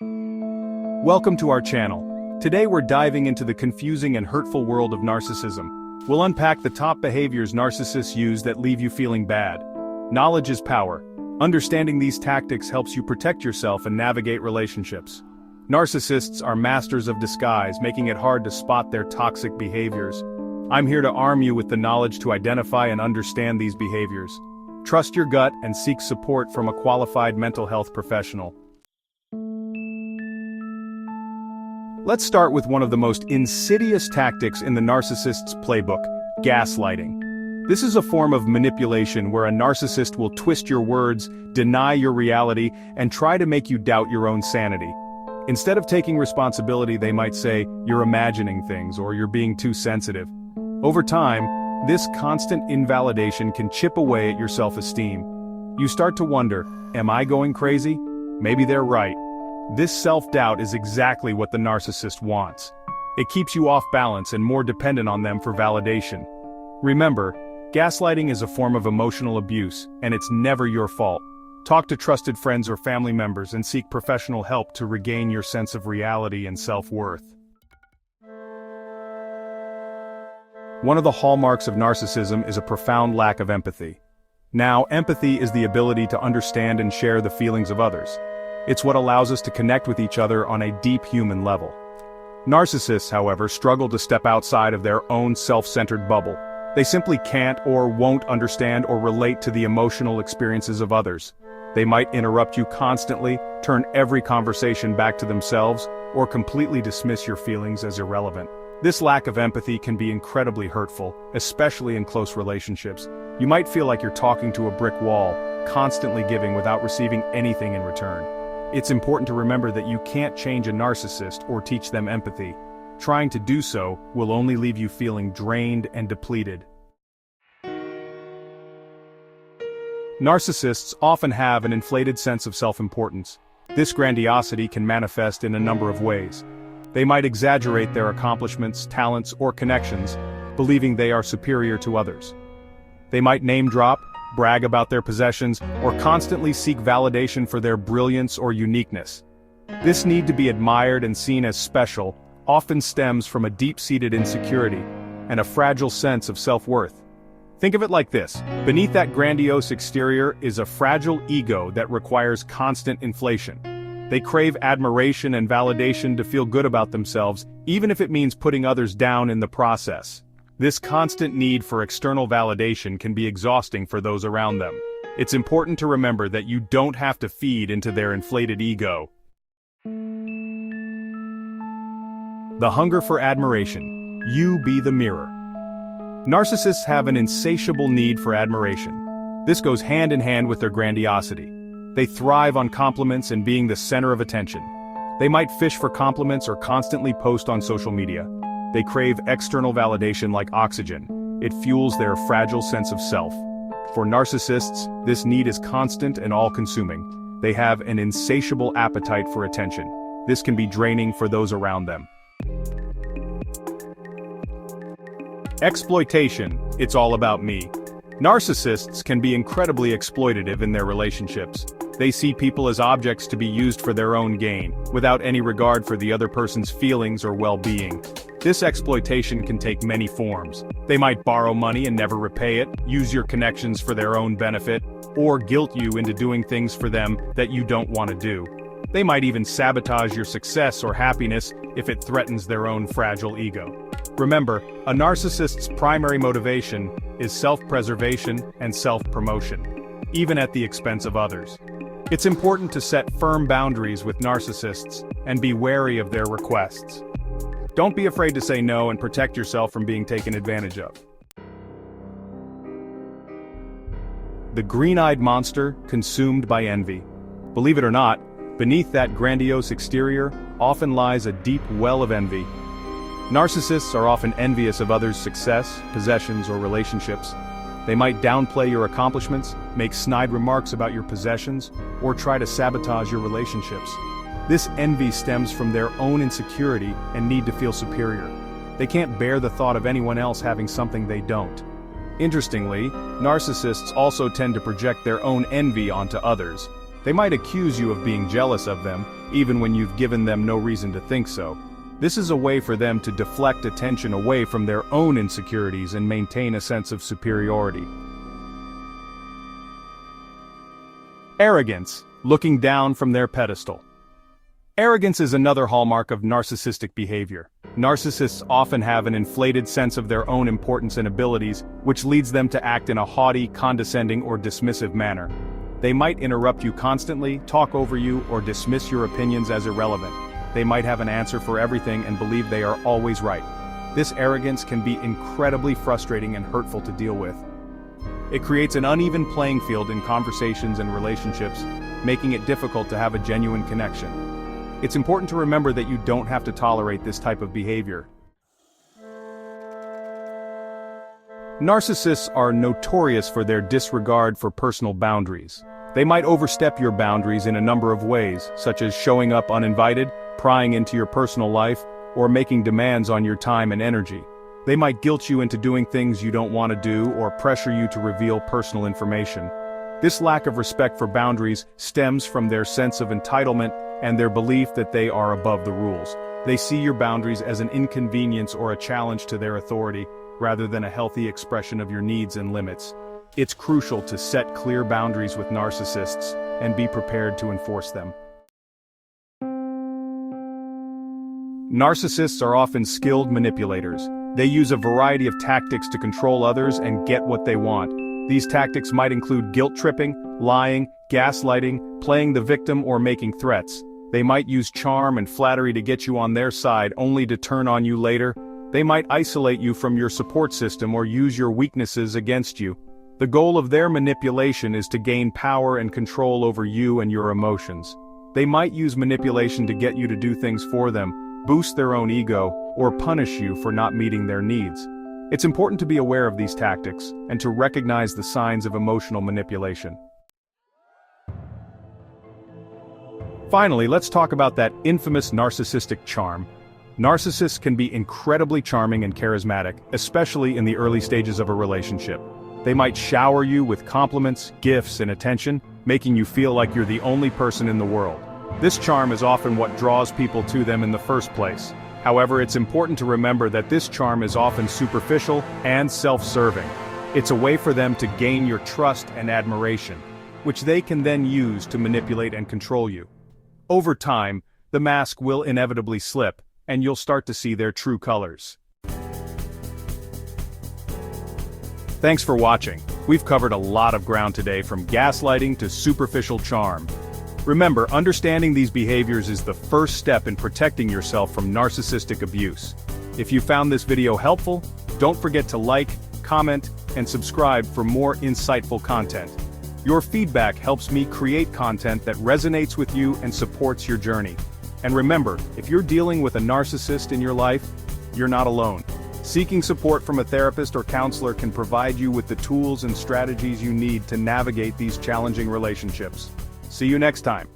Welcome to our channel. Today we're diving into the confusing and hurtful world of narcissism. We'll unpack the top behaviors narcissists use that leave you feeling bad. Knowledge is power. Understanding these tactics helps you protect yourself and navigate relationships. Narcissists are masters of disguise, making it hard to spot their toxic behaviors. I'm here to arm you with the knowledge to identify and understand these behaviors. Trust your gut and seek support from a qualified mental health professional. Let's start with one of the most insidious tactics in the narcissist's playbook: gaslighting. This is a form of manipulation where a narcissist will twist your words, deny your reality, and try to make you doubt your own sanity. Instead of taking responsibility, they might say, "You're imagining things," or "You're being too sensitive." Over time, this constant invalidation can chip away at your self-esteem. You start to wonder, am I going crazy? Maybe they're right. This self-doubt is exactly what the narcissist wants. It keeps you off balance and more dependent on them for validation. Remember, gaslighting is a form of emotional abuse, and it's never your fault. Talk to trusted friends or family members and seek professional help to regain your sense of reality and self-worth. One of the hallmarks of narcissism is a profound lack of empathy. Now, empathy is the ability to understand and share the feelings of others. It's what allows us to connect with each other on a deep human level. Narcissists, however, struggle to step outside of their own self-centered bubble. They simply can't or won't understand or relate to the emotional experiences of others. They might interrupt you constantly, turn every conversation back to themselves, or completely dismiss your feelings as irrelevant. This lack of empathy can be incredibly hurtful, especially in close relationships. You might feel like you're talking to a brick wall, constantly giving without receiving anything in return. It's important to remember that you can't change a narcissist or teach them empathy. Trying to do so will only leave you feeling drained and depleted. Narcissists often have an inflated sense of self-importance. This grandiosity can manifest in a number of ways. They might exaggerate their accomplishments, talents, or connections, believing they are superior to others. They might name-drop, brag about their possessions, or constantly seek validation for their brilliance or uniqueness. This need to be admired and seen as special often stems from a deep-seated insecurity and a fragile sense of self-worth. Think of it like this: beneath that grandiose exterior is a fragile ego that requires constant inflation. They crave admiration and validation to feel good about themselves, even if it means putting others down in the process. This constant need for external validation can be exhausting for those around them. It's important to remember that you don't have to feed into their inflated ego. The hunger for admiration. You be the mirror. Narcissists have an insatiable need for admiration. This goes hand in hand with their grandiosity. They thrive on compliments and being the center of attention. They might fish for compliments or constantly post on social media. They crave external validation like oxygen. It fuels their fragile sense of self. For narcissists, this need is constant and all-consuming. They have an insatiable appetite for attention. This can be draining for those around them. Exploitation. It's all about me. Narcissists can be incredibly exploitative in their relationships. They see people as objects to be used for their own gain, without any regard for the other person's feelings or well-being. This exploitation can take many forms. They might borrow money and never repay it, use your connections for their own benefit, or guilt you into doing things for them that you don't want to do. They might even sabotage your success or happiness if it threatens their own fragile ego. Remember, a narcissist's primary motivation is self-preservation and self-promotion, even at the expense of others. It's important to set firm boundaries with narcissists and be wary of their requests. Don't be afraid to say no and protect yourself from being taken advantage of. The green-eyed monster consumed by envy. Believe it or not, beneath that grandiose exterior often lies a deep well of envy. Narcissists are often envious of others' success, possessions, or relationships. They might downplay your accomplishments, make snide remarks about your possessions, or try to sabotage your relationships. This envy stems from their own insecurity and need to feel superior. They can't bear the thought of anyone else having something they don't. Interestingly, narcissists also tend to project their own envy onto others. They might accuse you of being jealous of them, even when you've given them no reason to think so. This is a way for them to deflect attention away from their own insecurities and maintain a sense of superiority. Arrogance, looking down from their pedestal. Arrogance is another hallmark of narcissistic behavior. Narcissists often have an inflated sense of their own importance and abilities, which leads them to act in a haughty, condescending, or dismissive manner. They might interrupt you constantly, talk over you, or dismiss your opinions as irrelevant. They might have an answer for everything and believe they are always right. This arrogance can be incredibly frustrating and hurtful to deal with. It creates an uneven playing field in conversations and relationships, making it difficult to have a genuine connection. It's important to remember that you don't have to tolerate this type of behavior. Narcissists are notorious for their disregard for personal boundaries. They might overstep your boundaries in a number of ways, such as showing up uninvited, prying into your personal life, or making demands on your time and energy. They might guilt you into doing things you don't want to do or pressure you to reveal personal information. This lack of respect for boundaries stems from their sense of entitlement and their belief that they are above the rules. They see your boundaries as an inconvenience or a challenge to their authority, rather than a healthy expression of your needs and limits. It's crucial to set clear boundaries with narcissists and be prepared to enforce them. Narcissists are often skilled manipulators. They use a variety of tactics to control others and get what they want. These tactics might include guilt-tripping, lying, gaslighting, playing the victim, or making threats. They might use charm and flattery to get you on their side only to turn on you later. They might isolate you from your support system or use your weaknesses against you. The goal of their manipulation is to gain power and control over you and your emotions. They might use manipulation to get you to do things for them, boost their own ego, or punish you for not meeting their needs. It's important to be aware of these tactics and to recognize the signs of emotional manipulation. Finally, let's talk about that infamous narcissistic charm. Narcissists can be incredibly charming and charismatic, especially in the early stages of a relationship. They might shower you with compliments, gifts, and attention, making you feel like you're the only person in the world. This charm is often what draws people to them in the first place. However, it's important to remember that this charm is often superficial and self-serving. It's a way for them to gain your trust and admiration, which they can then use to manipulate and control you. Over time, the mask will inevitably slip, and you'll start to see their true colors. Thanks for watching. We've covered a lot of ground today, from gaslighting to superficial charm. Remember, understanding these behaviors is the first step in protecting yourself from narcissistic abuse. If you found this video helpful, don't forget to like, comment, and subscribe for more insightful content. Your feedback helps me create content that resonates with you and supports your journey. And remember, if you're dealing with a narcissist in your life, you're not alone. Seeking support from a therapist or counselor can provide you with the tools and strategies you need to navigate these challenging relationships. See you next time.